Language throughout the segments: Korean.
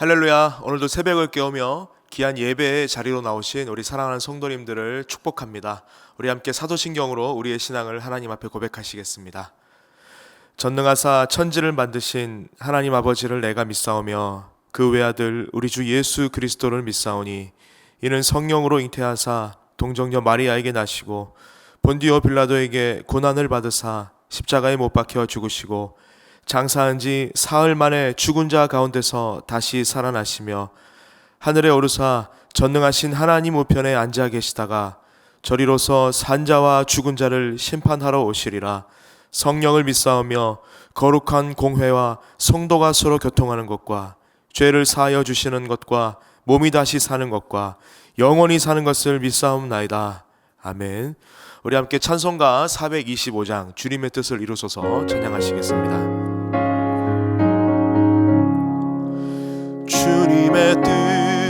할렐루야. 오늘도 새벽을 깨우며 귀한 예배의 자리로 나오신 우리 사랑하는 성도님들을 축복합니다. 우리 함께 사도신경으로 우리의 신앙을 하나님 앞에 고백하시겠습니다. 전능하사 천지를 만드신 하나님 아버지를 내가 믿사오며 그 외아들 우리 주 예수 그리스도를 믿사오니 이는 성령으로 잉태하사 동정녀 마리아에게 나시고 본디오 빌라도에게 고난을 받으사 십자가에 못 박혀 죽으시고 장사한 지 사흘 만에 죽은 자 가운데서 다시 살아나시며 하늘에 오르사 전능하신 하나님 우편에 앉아 계시다가 저리로서 산자와 죽은 자를 심판하러 오시리라. 성령을 믿사오며 거룩한 공회와 성도가 서로 교통하는 것과 죄를 사하여 주시는 것과 몸이 다시 사는 것과 영원히 사는 것을 믿사옵나이다. 아멘. 우리 함께 찬송가 425장 주님의 뜻을 이루소서 찬양하시겠습니다. 주님의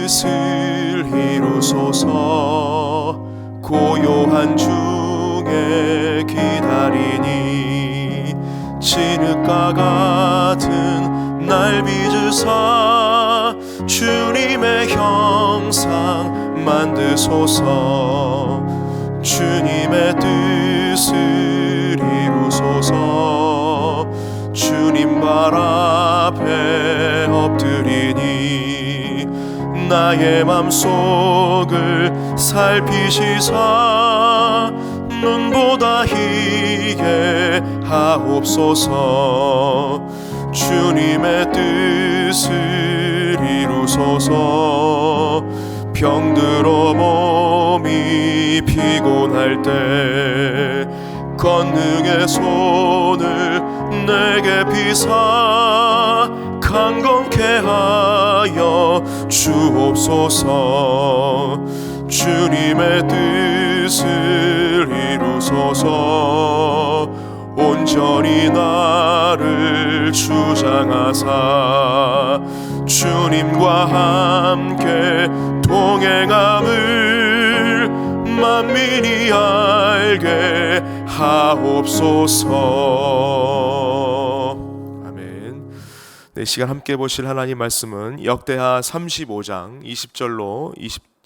뜻을 이루소서 고요한 중에 기다리니 진흙과 같은 날 빚으사 주님의 형상 만드소서 주님의 뜻을 이루소서 주님 발 앞에 엎드리니 나의 맘속을 살피시사 눈보다 희게 하옵소서 주님의 뜻을 이루소서 병들어 몸이 피곤할 때 권능의 손을 내게 비사 강건케 하여 주옵소서 주님의 뜻을 이루소서 온전히 나를 주장하사 주님과 함께 동행함을 만민이 알게 하옵소서. 아멘. 네, 시간 함께 보실 하나님 말씀은 역대하 35장 20절로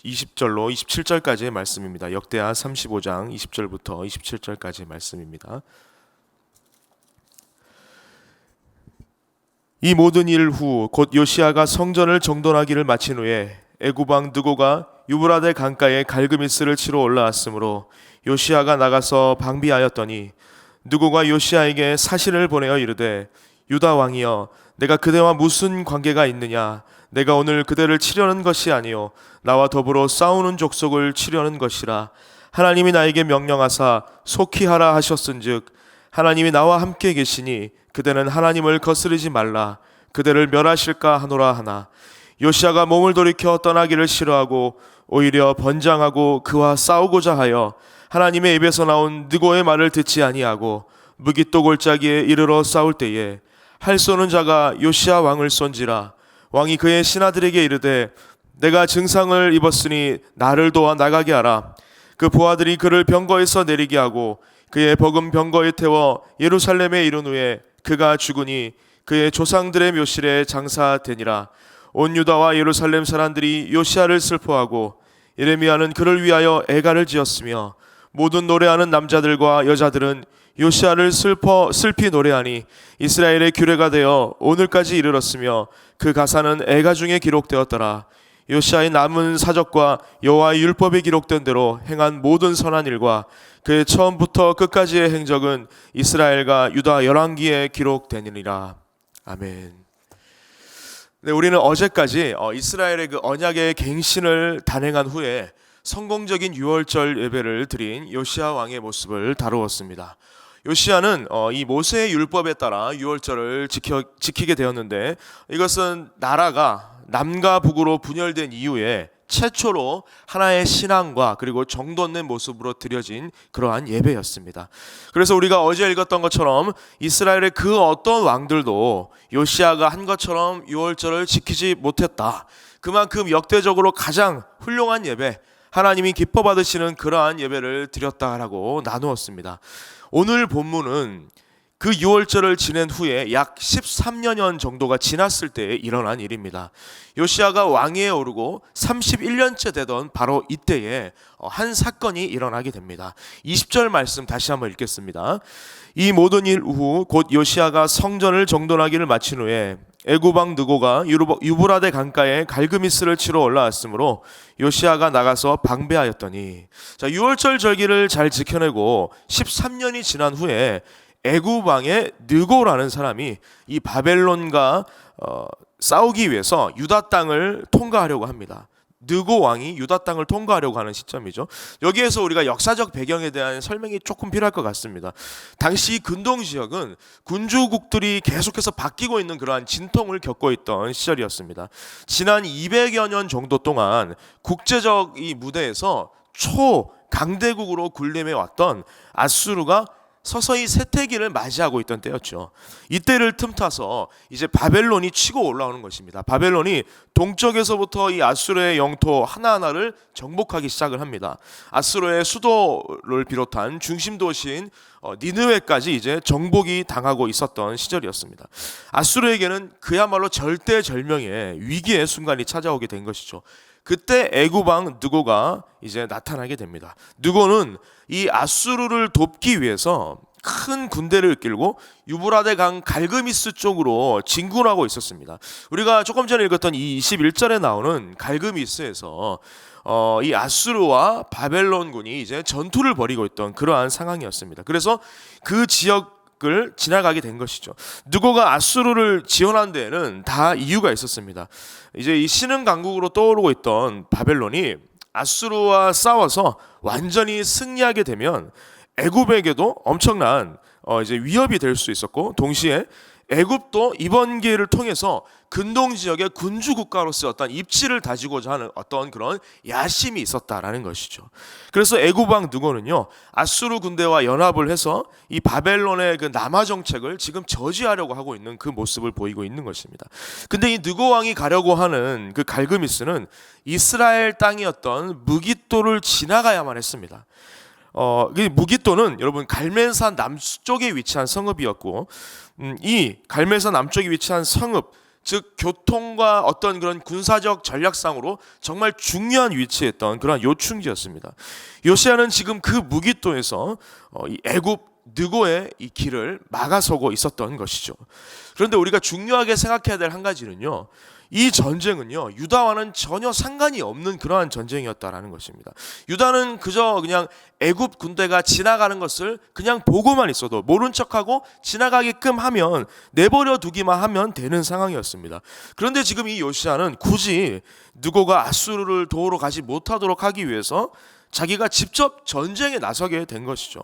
27절까지의 말씀입니다. 역대하 35장 20절부터 27절까지의 말씀입니다. 이 모든 일 후 곧 요시야가 성전을 정돈하기를 마친 후에 애굽 왕 느고가 유브라데 강가에 갈그미스를 치러 올라왔으므로 요시야가 나가서 방비하였더니 느고가 요시야에게 사신을 보내어 이르되 유다 왕이여 내가 그대와 무슨 관계가 있느냐 내가 오늘 그대를 치려는 것이 아니요 나와 더불어 싸우는 족속을 치려는 것이라 하나님이 나에게 명령하사 속히 하라 하셨은즉 하나님이 나와 함께 계시니 그대는 하나님을 거스르지 말라 그대를 멸하실까 하노라 하나 요시야가 몸을 돌이켜 떠나기를 싫어하고 오히려 번장하고 그와 싸우고자 하여 하나님의 입에서 나온 느고의 말을 듣지 아니하고 무기또 골짜기에 이르러 싸울 때에 활 쏘는 자가 요시야 왕을 쏜지라 왕이 그의 신하들에게 이르되 내가 증상을 입었으니 나를 도와 나가게 하라 그 부하들이 그를 병거에서 내리게 하고 그의 버금 병거에 태워 예루살렘에 이른 후에 그가 죽으니 그의 조상들의 묘실에 장사되니라 온 유다와 예루살렘 사람들이 요시야를 슬퍼하고 예레미야는 그를 위하여 애가를 지었으며 모든 노래하는 남자들과 여자들은 요시야를 슬피 노래하니 이스라엘의 규례가 되어 오늘까지 이르렀으며 그 가사는 애가 중에 기록되었더라 요시야의 남은 사적과 여호와의 율법에 기록된 대로 행한 모든 선한 일과 그의 처음부터 끝까지의 행적은 이스라엘과 유다 열왕기에 기록되니라. 아멘. 네, 우리는 어제까지 이스라엘의 그 언약의 갱신을 단행한 후에 성공적인 유월절 예배를 드린 요시야 왕의 모습을 다루었습니다. 요시야는 이 모세의 율법에 따라 유월절을 지키게 되었는데 이것은 나라가 남과 북으로 분열된 이후에 최초로 하나의 신앙과 그리고 정돈된 모습으로 드려진 그러한 예배였습니다. 그래서 우리가 어제 읽었던 것처럼 이스라엘의 그 어떤 왕들도 요시야가 한 것처럼 유월절을 지키지 못했다. 그만큼 역대적으로 가장 훌륭한 예배, 하나님이 기뻐 받으시는 그러한 예배를 드렸다라고 나누었습니다. 오늘 본문은 그 그 유월절을 지낸 후에 약 13년 정도가 지났을 때에 일어난 일입니다. 요시야가 왕위에 오르고 31년째 되던 바로 이때에 한 사건이 일어나게 됩니다. 20절 말씀 다시 한번 읽겠습니다. 이 모든 일 후 곧 요시야가 성전을 정돈하기를 마친 후에 애굽 왕 느고가 유브라데 강가에 갈그미스를 치러 올라왔으므로 요시야가 나가서 방배하였더니, 자, 유월절 절기를 잘 지켜내고 13년이 지난 후에 애굽 왕의 느고라는 사람이 이 바벨론과 싸우기 위해서 유다 땅을 통과하려고 합니다. 느고 왕이 유다 땅을 통과하려고 하는 시점이죠. 여기에서 우리가 역사적 배경에 대한 설명이 조금 필요할 것 같습니다. 당시 근동 지역은 군주국들이 계속해서 바뀌고 있는 그러한 진통을 겪고 있던 시절이었습니다. 지난 200여 년 정도 동안 국제적 이 무대에서 초강대국으로 군림해 왔던 아수르가 서서히 쇠퇴기를 맞이하고 있던 때였죠. 이때를 틈타서 이제 바벨론이 치고 올라오는 것입니다. 바벨론이 동쪽에서부터 이 아수르의 영토 하나하나를 정복하기 시작을 합니다. 아수르의 수도를 비롯한 중심 도시인 니느웨까지 이제 정복이 당하고 있었던 시절이었습니다. 아수르에게는 그야말로 절대절명의 위기의 순간이 찾아오게 된 것이죠. 그때 애굽 왕 느고가 이제 나타나게 됩니다. 느고는 이 아수르를 돕기 위해서 큰 군대를 이끌고 유브라데 강 갈그미스 쪽으로 진군하고 있었습니다. 우리가 조금 전에 읽었던 이 21절에 나오는 갈그미스에서 이 아수르와 바벨론군이 이제 전투를 벌이고 있던 그러한 상황이었습니다. 그래서 그 지역을 지나가게 된 것이죠. 느고가 아수르를 지원한 데에는 다 이유가 있었습니다. 이제 이 신흥 강국으로 떠오르고 있던 바벨론이 아수르와 싸워서 완전히 승리하게 되면 애굽에게도 엄청난 이제 위협이 될 수 있었고, 동시에 애굽도 이번 기회를 통해서 근동 지역의 군주 국가로서 어떤 입지를 다지고자 하는 어떤 그런 야심이 있었다라는 것이죠. 그래서 애굽 왕 느고는요, 아수르 군대와 연합을 해서 이 바벨론의 그 남하 정책을 지금 저지하려고 하고 있는 그 모습을 보이고 있는 것입니다. 근데 이 느고 왕이 가려고 하는 그 갈그미스는 이스라엘 땅이었던 무깃도를 지나가야만 했습니다. 무깃도는 여러분 갈멜산 남쪽에 위치한 성읍이었고, 이 갈멜산 남쪽에 위치한 성읍, 즉 교통과 어떤 그런 군사적 전략상으로 정말 중요한 위치에 있던 그런 요충지였습니다. 요시야는 지금 그 무깃도에서 이 애굽 느고의 이 길을 막아서고 있었던 것이죠. 그런데 우리가 중요하게 생각해야 될 한 가지는요, 이 전쟁은요, 유다와는 전혀 상관이 없는 그러한 전쟁이었다라는 것입니다. 유다는 그냥 애굽 군대가 지나가는 것을 그냥 보고만 있어도, 모른 척하고 지나가게끔 하면, 내버려 두기만 하면 되는 상황이었습니다. 그런데 지금 이 요시야는 굳이 느고가 아수르를 도우러 가지 못하도록 하기 위해서 자기가 직접 전쟁에 나서게 된 것이죠.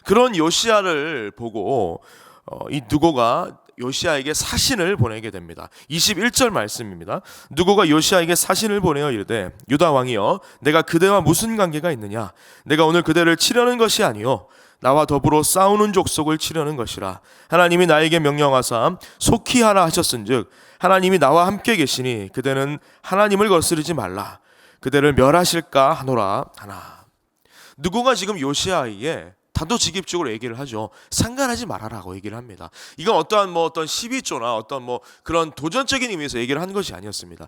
그런 요시야를 보고 이 느고가 요시야에게 사신을 보내게 됩니다. 21절 말씀입니다. 느고가 요시야에게 사신을 보내어 이르되, 유다 왕이여, 내가 그대와 무슨 관계가 있느냐? 내가 오늘 그대를 치려는 것이 아니요 나와 더불어 싸우는 족속을 치려는 것이라. 하나님이 나에게 명령하사 속히 하라 하셨은즉 하나님이 나와 함께 계시니 그대는 하나님을 거스르지 말라. 그대를 멸하실까 하노라 하나. 느고가 지금 요시야에게 단도직입적으로 얘기를 하죠. 상관하지 말아라고 얘기를 합니다. 이건 어떤 시비조나 어떤 그런 도전적인 의미에서 얘기를 한 것이 아니었습니다.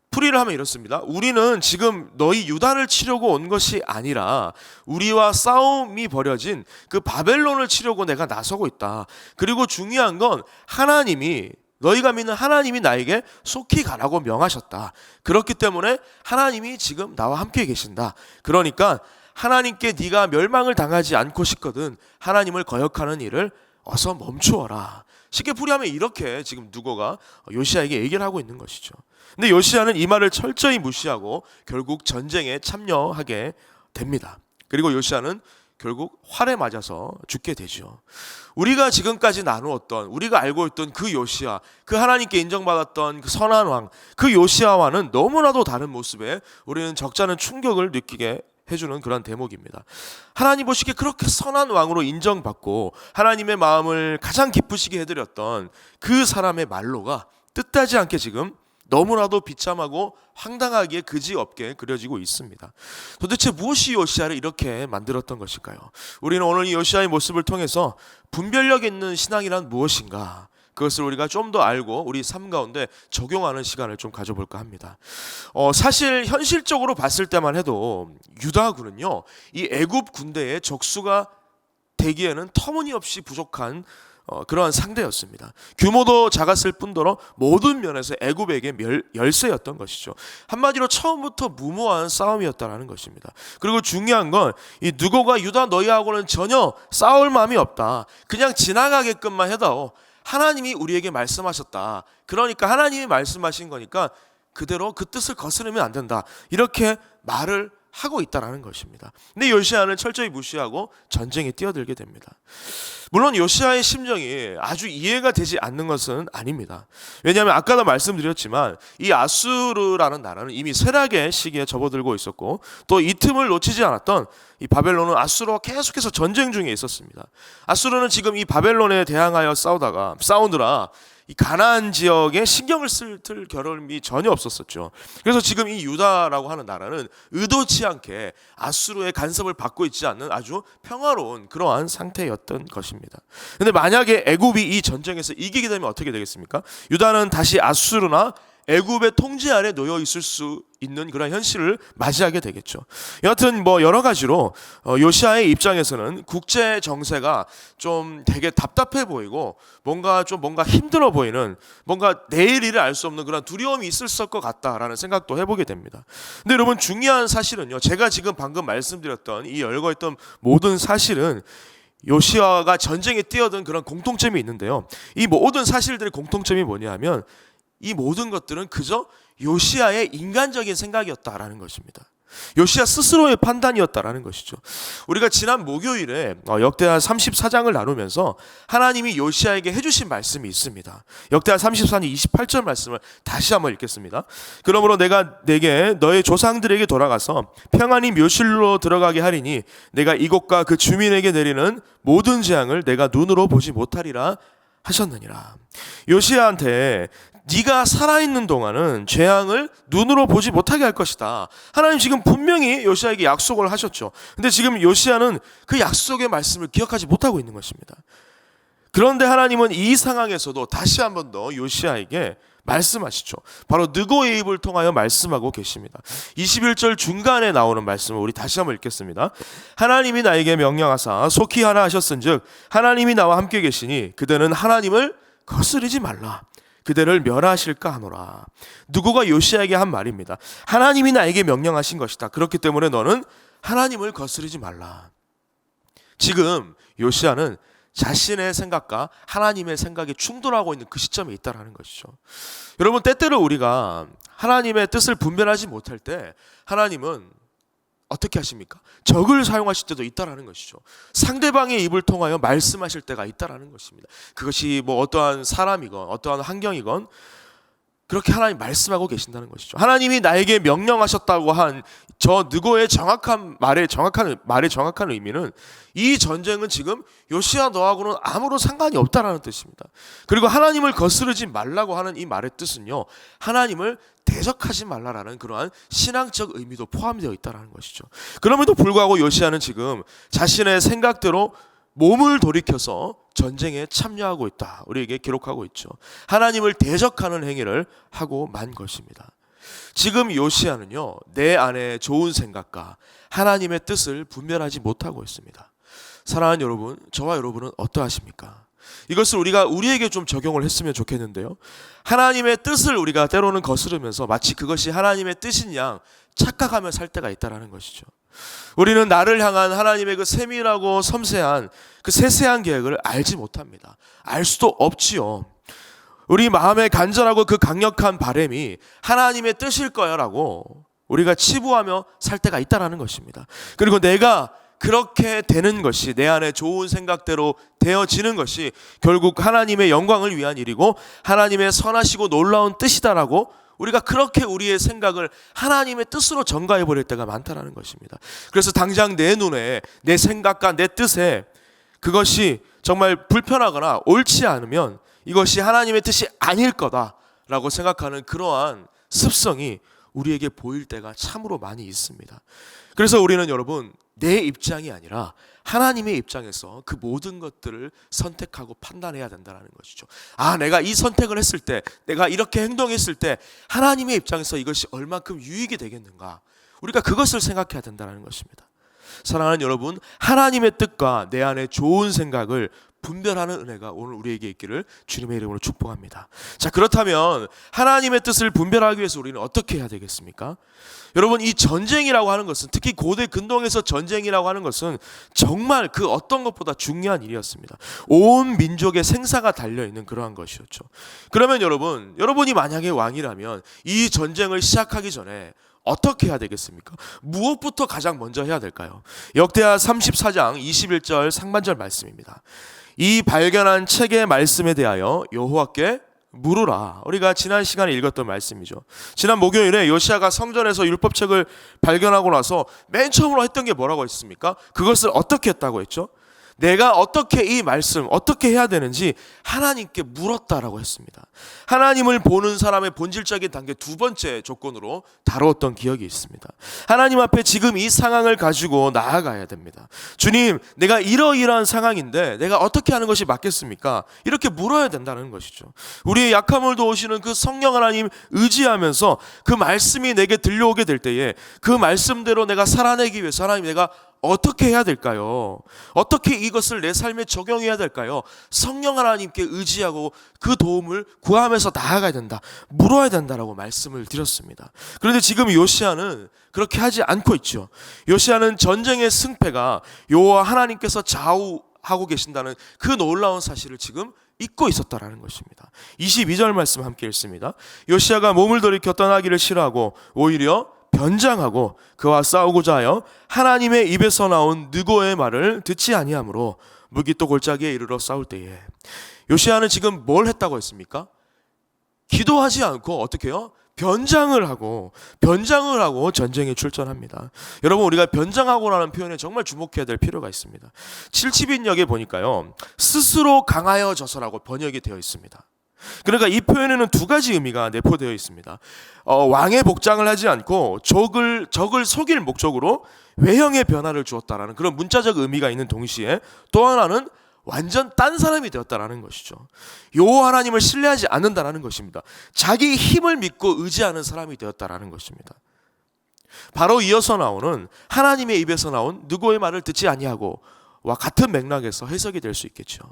풀이를 하면 이렇습니다. 우리는 지금 너희 유다를 치려고 온 것이 아니라 우리와 싸움이 벌어진 그 바벨론을 치려고 내가 나서고 있다. 그리고 중요한 건 너희가 믿는 하나님이 나에게 속히 가라고 명하셨다. 그렇기 때문에 하나님이 지금 나와 함께 계신다. 그러니까 하나님께 네가 멸망을 당하지 않고 싶거든 하나님을 거역하는 일을 어서 멈추어라. 쉽게 풀이하면 이렇게 지금 느고가 요시야에게 얘기를 하고 있는 것이죠. 근데 요시야는 이 말을 철저히 무시하고 결국 전쟁에 참여하게 됩니다. 그리고 요시야는 결국 활에 맞아서 죽게 되죠. 우리가 지금까지 나누었던, 우리가 알고 있던 그 요시야, 그 하나님께 인정받았던 그 선한 왕, 그 요시야와는 너무나도 다른 모습에 우리는 적잖은 충격을 느끼게 해주는 그런 대목입니다. 하나님 보시기에 그렇게 선한 왕으로 인정받고 하나님의 마음을 가장 기쁘시게 해드렸던 그 사람의 말로가 뜻하지 않게 지금 너무나도 비참하고 황당하기에 그지없게 그려지고 있습니다. 도대체 무엇이 요시야를 이렇게 만들었던 것일까요? 우리는 오늘 이 요시야의 모습을 통해서 분별력 있는 신앙이란 무엇인가, 그것을 우리가 좀 더 알고 우리 삶 가운데 적용하는 시간을 좀 가져볼까 합니다. 사실 현실적으로 봤을 때만 해도 유다군은요, 이 애굽 군대의 적수가 되기에는 터무니없이 부족한 그러한 상대였습니다. 규모도 작았을 뿐더러 모든 면에서 애굽에게 열세였던 것이죠. 한마디로 처음부터 무모한 싸움이었다라는 것입니다. 그리고 중요한 건 이 느고가 유다 너희하고는 전혀 싸울 마음이 없다, 그냥 지나가게끔만 해다오, 하나님이 우리에게 말씀하셨다, 그러니까 하나님이 말씀하신 거니까 그대로 그 뜻을 거스르면 안 된다, 이렇게 말을 하고 있다라는 것입니다. 근데 요시야는 철저히 무시하고 전쟁에 뛰어들게 됩니다. 물론 요시야의 심정이 아주 이해가 되지 않는 것은 아닙니다. 왜냐하면 아까도 말씀드렸지만 이 아수르라는 나라는 이미 쇠락의 시기에 접어들고 있었고, 또 이 틈을 놓치지 않았던 이 바벨론은 아수르와 계속해서 전쟁 중에 있었습니다. 아수르는 지금 이 바벨론에 대항하여 싸우느라 이 가나안 지역에 신경을 쓸 겨를이 전혀 없었었죠. 그래서 지금 이 유다라고 하는 나라는 의도치 않게 아수르의 간섭을 받고 있지 않는 아주 평화로운 그러한 상태였던 것입니다. 근데 만약에 애굽이 이 전쟁에서 이기게 되면 어떻게 되겠습니까? 유다는 다시 아수르나 애굽의 통제 아래 놓여 있을 수 있는 그런 현실을 맞이하게 되겠죠. 여하튼 여러 가지로 요시야의 입장에서는 국제 정세가 좀 되게 답답해 보이고 뭔가 힘들어 보이는, 뭔가 내일 일을 알 수 없는 그런 두려움이 있을 것 같다라는 생각도 해보게 됩니다. 근데 여러분, 중요한 사실은요, 제가 지금 방금 말씀드렸던 이 열거했던 모든 사실은 요시야가 전쟁에 뛰어든 그런 공통점이 있는데요, 이 모든 사실들의 공통점이 뭐냐면 이 모든 것들은 그저 요시야의 인간적인 생각이었다라는 것입니다. 요시야 스스로의 판단이었다라는 것이죠. 우리가 지난 목요일에 역대하 34장을 나누면서 하나님이 요시야에게 해주신 말씀이 있습니다. 역대하 34장 28절 말씀을 다시 한번 읽겠습니다. 그러므로 내가 내게 너의 조상들에게 돌아가서 평안히 묘실로 들어가게 하리니 내가 이곳과 그 주민에게 내리는 모든 재앙을 내가 눈으로 보지 못하리라 하셨느니라. 요시야한테 네가 살아있는 동안은 재앙을 눈으로 보지 못하게 할 것이다, 하나님 지금 분명히 요시야에게 약속을 하셨죠. 근데 지금 요시야는 그 약속의 말씀을 기억하지 못하고 있는 것입니다. 그런데 하나님은 이 상황에서도 다시 한 번 더 요시야에게 말씀하시죠. 바로 느고의 입을 통하여 말씀하고 계십니다. 21절 중간에 나오는 말씀을 우리 다시 한번 읽겠습니다. 하나님이 나에게 명령하사 속히 하라 하셨은즉 하나님이 나와 함께 계시니 그대는 하나님을 거스르지 말라, 그대를 멸하실까 하노라. 느고가 요시야에게 한 말입니다. 하나님이 나에게 명령하신 것이다, 그렇기 때문에 너는 하나님을 거스르지 말라. 지금 요시야는 자신의 생각과 하나님의 생각이 충돌하고 있는 그 시점에 있다는 것이죠. 여러분, 때때로 우리가 하나님의 뜻을 분별하지 못할 때 하나님은 어떻게 하십니까? 적을 사용하실 때도 있다라는 것이죠. 상대방의 입을 통하여 말씀하실 때가 있다라는 것입니다. 그것이 어떠한 사람이건 어떠한 환경이건 그렇게 하나님 말씀하고 계신다는 것이죠. 하나님이 나에게 명령하셨다고 한 저 느고의 정확한 말의 정확한 의미는 이 전쟁은 지금 요시야 너하고는 아무런 상관이 없다라는 뜻입니다. 그리고 하나님을 거스르지 말라고 하는 이 말의 뜻은요, 하나님을 대적하지 말라라는 그러한 신앙적 의미도 포함되어 있다는 것이죠. 그럼에도 불구하고 요시야는 지금 자신의 생각대로 몸을 돌이켜서 전쟁에 참여하고 있다, 우리에게 기록하고 있죠. 하나님을 대적하는 행위를 하고 만 것입니다. 지금 요시야는요, 내 안에 좋은 생각과 하나님의 뜻을 분별하지 못하고 있습니다. 사랑하는 여러분, 저와 여러분은 어떠하십니까? 이것을 우리에게 좀 적용을 했으면 좋겠는데요, 하나님의 뜻을 우리가 때로는 거스르면서 마치 그것이 하나님의 뜻인 양 착각하며 살 때가 있다는 것이죠. 우리는 나를 향한 하나님의 그 세밀하고 섬세한 그 세세한 계획을 알지 못합니다. 알 수도 없지요. 우리 마음의 간절하고 그 강력한 바람이 하나님의 뜻일 거야 라고 우리가 치부하며 살 때가 있다는 것입니다. 그리고 내가 그렇게 되는 것이, 내 안에 좋은 생각대로 되어지는 것이 결국 하나님의 영광을 위한 일이고 하나님의 선하시고 놀라운 뜻이다라고 우리가 그렇게 우리의 생각을 하나님의 뜻으로 전가해 버릴 때가 많다는 것입니다. 그래서 당장 내 눈에 내 생각과 내 뜻에 그것이 정말 불편하거나 옳지 않으면 이것이 하나님의 뜻이 아닐 거다 라고 생각하는 그러한 습성이 우리에게 보일 때가 참으로 많이 있습니다. 그래서 우리는 여러분, 내 입장이 아니라 하나님의 입장에서 그 모든 것들을 선택하고 판단해야 된다는 것이죠. 내가 이 선택을 했을 때, 내가 이렇게 행동했을 때 하나님의 입장에서 이것이 얼만큼 유익이 되겠는가, 우리가 그것을 생각해야 된다는 것입니다. 사랑하는 여러분, 하나님의 뜻과 내 안에 좋은 생각을 분별하는 은혜가 오늘 우리에게 있기를 주님의 이름으로 축복합니다. 자, 그렇다면 하나님의 뜻을 분별하기 위해서 우리는 어떻게 해야 되겠습니까? 여러분, 이 전쟁이라고 하는 것은, 특히 고대 근동에서 전쟁이라고 하는 것은 정말 그 어떤 것보다 중요한 일이었습니다. 온 민족의 생사가 달려있는 그러한 것이었죠. 그러면 여러분이 만약에 왕이라면 이 전쟁을 시작하기 전에 어떻게 해야 되겠습니까? 무엇부터 가장 먼저 해야 될까요? 역대하 34장 21절 상반절 말씀입니다. 이 발견한 책의 말씀에 대하여 여호와께 물으라. 우리가 지난 시간에 읽었던 말씀이죠. 지난 목요일에 요시아가 성전에서 율법책을 발견하고 나서 맨 처음으로 했던 게 뭐라고 했습니까? 그것을 어떻게 했다고 했죠? 내가 어떻게 이 말씀 어떻게 해야 되는지 하나님께 물었다라고 했습니다. 하나님을 보는 사람의 본질적인 단계 두 번째 조건으로 다루었던 기억이 있습니다. 하나님 앞에 지금 이 상황을 가지고 나아가야 됩니다. 주님, 내가 이러이러한 상황인데 내가 어떻게 하는 것이 맞겠습니까? 이렇게 물어야 된다는 것이죠. 우리의 약함을 도우시는 그 성령 하나님 의지하면서 그 말씀이 내게 들려오게 될 때에 그 말씀대로 내가 살아내기 위해서 하나님, 내가 어떻게 해야 될까요? 어떻게 이것을 내 삶에 적용해야 될까요? 성령 하나님께 의지하고 그 도움을 구하면서 나아가야 된다, 물어야 된다라고 말씀을 드렸습니다. 그런데 지금 요시아는 그렇게 하지 않고 있죠. 요시아는 전쟁의 승패가 여호와 하나님께서 좌우하고 계신다는 그 놀라운 사실을 지금 잊고 있었다라는 것입니다. 22절 말씀 함께 읽습니다. 요시아가 몸을 돌이켜 떠나기를 싫어하고 오히려 변장하고 그와 싸우고자 하여 하나님의 입에서 나온 느고의 말을 듣지 아니하므로 무기또 골짜기에 이르러 싸울 때에, 요시아는 지금 뭘 했다고 했습니까? 기도하지 않고 어떻게 해요? 변장을 하고 전쟁에 출전합니다. 여러분, 우리가 변장하고라는 표현에 정말 주목해야 될 필요가 있습니다. 7집인역에 보니까요, 스스로 강하여져서라고 번역이 되어 있습니다. 그러니까 이 표현에는 두 가지 의미가 내포되어 있습니다. 왕의 복장을 하지 않고 적을 속일 목적으로 외형의 변화를 주었다라는 그런 문자적 의미가 있는 동시에, 또 하나는 완전 딴 사람이 되었다라는 것이죠. 여호와 하나님을 신뢰하지 않는다라는 것입니다. 자기 힘을 믿고 의지하는 사람이 되었다라는 것입니다. 바로 이어서 나오는 하나님의 입에서 나온 느고의 말을 듣지 아니하고 와 같은 맥락에서 해석이 될 수 있겠죠.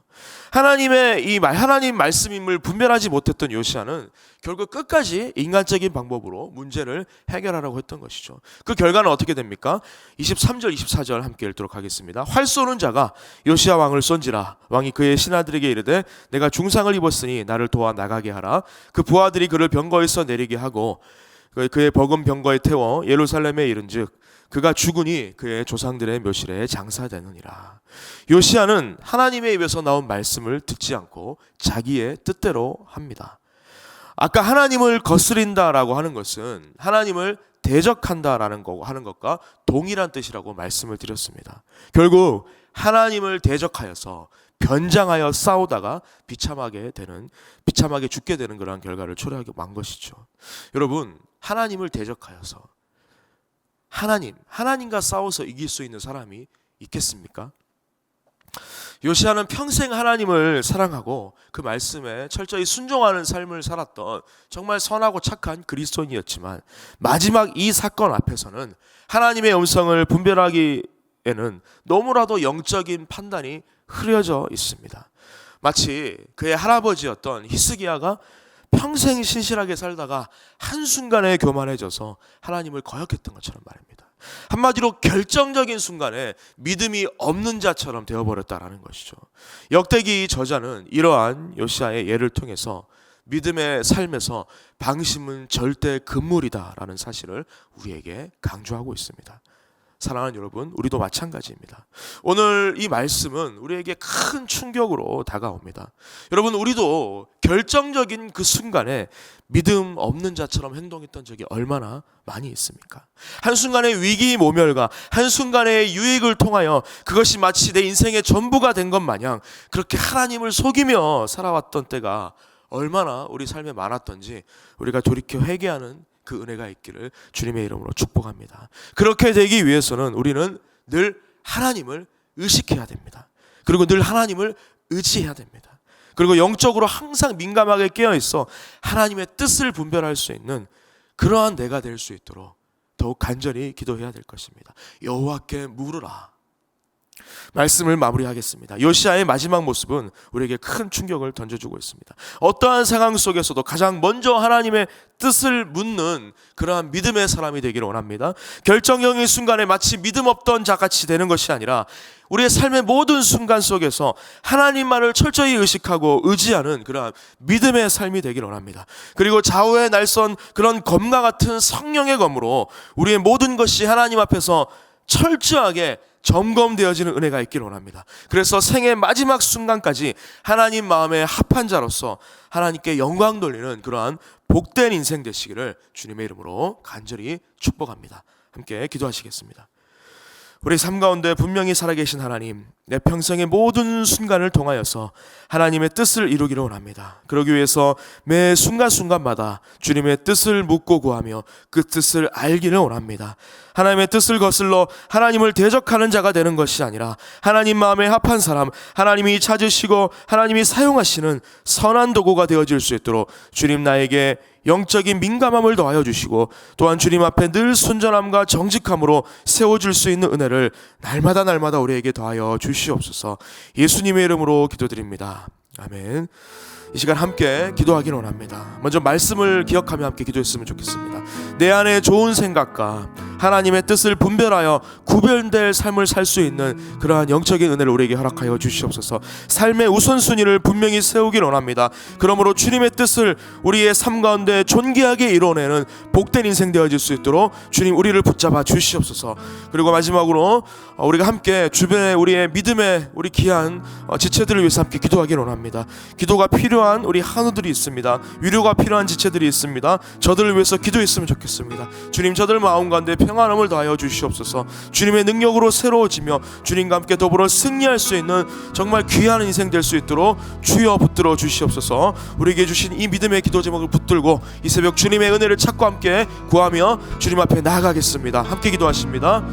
하나님 말씀임을 분별하지 못했던 요시아는 결국 끝까지 인간적인 방법으로 문제를 해결하려고 했던 것이죠. 그 결과는 어떻게 됩니까? 23절 24절 함께 읽도록 하겠습니다. 활 쏘는 자가 요시아 왕을 쏜지라. 왕이 그의 신하들에게 이르되 내가 중상을 입었으니 나를 도와 나가게 하라. 그 부하들이 그를 병거에서 내리게 하고 그의 버금 병거에 태워 예루살렘에 이른즉 그가 죽으니 그의 조상들의 묘실에 장사되느니라. 요시아는 하나님의 입에서 나온 말씀을 듣지 않고 자기의 뜻대로 합니다. 아까 하나님을 거스린다라고 하는 것은 하나님을 대적한다라는 거고 하는 것과 동일한 뜻이라고 말씀을 드렸습니다. 결국 하나님을 대적하여서 변장하여 싸우다가 비참하게 죽게 되는 그러한 결과를 초래하게 만 것이죠. 여러분, 하나님을 대적하여서 하나님과 싸워서 이길 수 있는 사람이 있겠습니까? 요시아는 평생 하나님을 사랑하고 그 말씀에 철저히 순종하는 삶을 살았던 정말 선하고 착한 그리스도인이었지만, 마지막 이 사건 앞에서는 하나님의 음성을 분별하기에는 너무나도 영적인 판단이 흐려져 있습니다. 마치 그의 할아버지였던 히스기야가 평생 신실하게 살다가 한순간에 교만해져서 하나님을 거역했던 것처럼 말입니다. 한마디로 결정적인 순간에 믿음이 없는 자처럼 되어버렸다라는 것이죠. 역대기 저자는 이러한 요시아의 예를 통해서 믿음의 삶에서 방심은 절대 금물이다라는 사실을 우리에게 강조하고 있습니다. 사랑하는 여러분, 우리도 마찬가지입니다. 오늘 이 말씀은 우리에게 큰 충격으로 다가옵니다. 여러분, 우리도 결정적인 그 순간에 믿음 없는 자처럼 행동했던 적이 얼마나 많이 있습니까? 한순간의 위기 모멸과 한순간의 유익을 통하여 그것이 마치 내 인생의 전부가 된 것 마냥 그렇게 하나님을 속이며 살아왔던 때가 얼마나 우리 삶에 많았던지 우리가 돌이켜 회개하는 그 은혜가 있기를 주님의 이름으로 축복합니다. 그렇게 되기 위해서는 우리는 늘 하나님을 의식해야 됩니다. 그리고 늘 하나님을 의지해야 됩니다. 그리고 영적으로 항상 민감하게 깨어있어 하나님의 뜻을 분별할 수 있는 그러한 내가 될 수 있도록 더욱 간절히 기도해야 될 것입니다. 여호와께 물으라. 말씀을 마무리하겠습니다. 요시아의 마지막 모습은 우리에게 큰 충격을 던져주고 있습니다. 어떠한 상황 속에서도 가장 먼저 하나님의 뜻을 묻는 그러한 믿음의 사람이 되기를 원합니다. 결정적인 순간에 마치 믿음 없던 자같이 되는 것이 아니라 우리의 삶의 모든 순간 속에서 하나님만을 철저히 의식하고 의지하는 그러한 믿음의 삶이 되기를 원합니다. 그리고 좌우에 날선 그런 검과 같은 성령의 검으로 우리의 모든 것이 하나님 앞에서 철저하게 점검되어지는 은혜가 있기를 원합니다. 그래서 생의 마지막 순간까지 하나님 마음에 합한 자로서 하나님께 영광 돌리는 그러한 복된 인생 되시기를 주님의 이름으로 간절히 축복합니다. 함께 기도하시겠습니다. 우리 삶 가운데 분명히 살아계신 하나님, 내 평생의 모든 순간을 통하여서 하나님의 뜻을 이루기를 원합니다. 그러기 위해서 매 순간순간마다 주님의 뜻을 묻고 구하며 그 뜻을 알기를 원합니다. 하나님의 뜻을 거슬러 하나님을 대적하는 자가 되는 것이 아니라 하나님 마음에 합한 사람, 하나님이 찾으시고 하나님이 사용하시는 선한 도구가 되어질 수 있도록 주님 나에게 영적인 민감함을 더하여 주시고 또한 주님 앞에 늘 순전함과 정직함으로 세워줄 수 있는 은혜를 날마다 우리에게 더하여 주시옵소서. 예수님의 이름으로 기도드립니다. 아멘. 이 시간 함께 기도하기를 원합니다. 먼저 말씀을 기억하며 함께 기도했으면 좋겠습니다. 내 안에 좋은 생각과 하나님의 뜻을 분별하여 구별될 삶을 살 수 있는 그러한 영적인 은혜를 우리에게 허락하여 주시옵소서. 삶의 우선순위를 분명히 세우기를 원합니다. 그러므로 주님의 뜻을 우리의 삶 가운데 존귀하게 이뤄내는 복된 인생 되어질 수 있도록 주님 우리를 붙잡아 주시옵소서. 그리고 마지막으로 우리가 함께 주변에 우리의 믿음의 우리 귀한 지체들을 위해서 함께 기도하기를 원합니다. 기도가 필요한 우리 한우들이 있습니다. 위로가 필요한 지체들이 있습니다. 저들을 위해서 기도했으면 좋겠습니다. 주님 저들 마음 가운데 평안함을 더하여 주시옵소서. 주님의 능력으로 새로워지며 주님과 함께 더불어 승리할 수 있는 정말 귀한 인생 될 수 있도록 주여 붙들어 주시옵소서. 우리에게 주신 이 믿음의 기도 제목을 붙들고 이 새벽 주님의 은혜를 찾고 함께 구하며 주님 앞에 나아가겠습니다. 함께 기도하십니다.